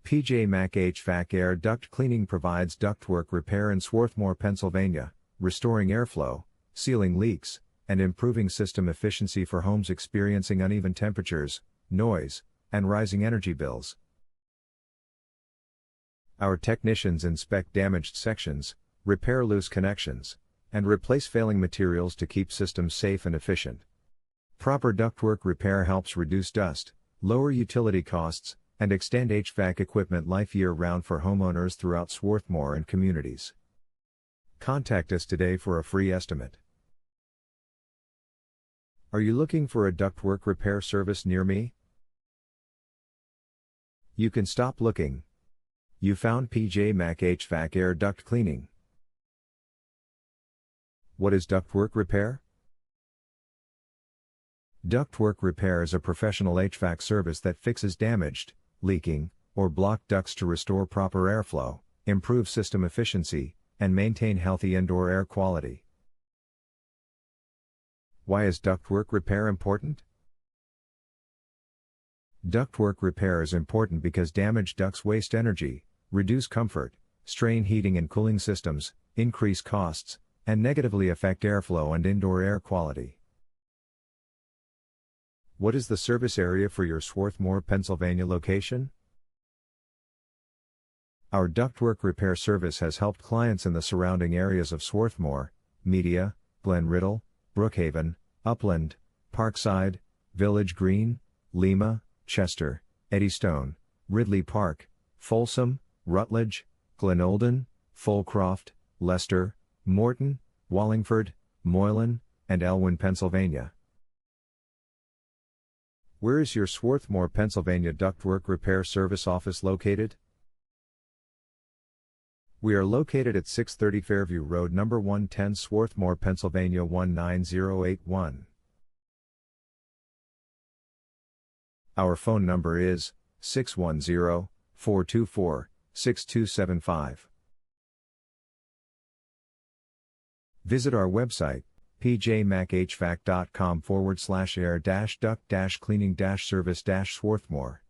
PJ Mac HVAC Air Duct Cleaning provides ductwork repair in Swarthmore, Pennsylvania, restoring airflow, sealing leaks, and improving system efficiency for homes experiencing uneven temperatures, noise, and rising energy bills. Our technicians inspect damaged sections, repair loose connections, and replace failing materials to keep systems safe and efficient. Proper ductwork repair helps reduce dust, lower utility costs, and extend HVAC equipment life year-round for homeowners throughout Swarthmore and communities. Contact us today for a free estimate. Are you looking for a ductwork repair service near me? You can stop looking. You found PJ Mac HVAC Air Duct Cleaning. What is ductwork repair? Ductwork repair is a professional HVAC service that fixes damaged, leaking, or blocked ducts to restore proper airflow, improve system efficiency, and maintain healthy indoor air quality. Why is ductwork repair important? Ductwork repair is important because damaged ducts waste energy, reduce comfort, strain heating and cooling systems, increase costs, and negatively affect airflow and indoor air quality. What is the service area for your Swarthmore, Pennsylvania location? Our ductwork repair service has helped clients in the surrounding areas of Swarthmore, Media, Glen Riddle, Brookhaven, Upland, Parkside, Village Green, Lima, Chester, Eddystone, Ridley Park, Folsom, Rutledge, Glenolden, Fulcroft, Leicester, Morton, Wallingford, Moylan, and Elwyn, Pennsylvania. Where is your Swarthmore, Pennsylvania ductwork repair service office located? We are located at 630 Fairview Road, number 110, Swarthmore, Pennsylvania 19081. Our phone number is 610-424-6275. Visit our website, pjmachvac.com/air-duct-cleaning-service-Swarthmore.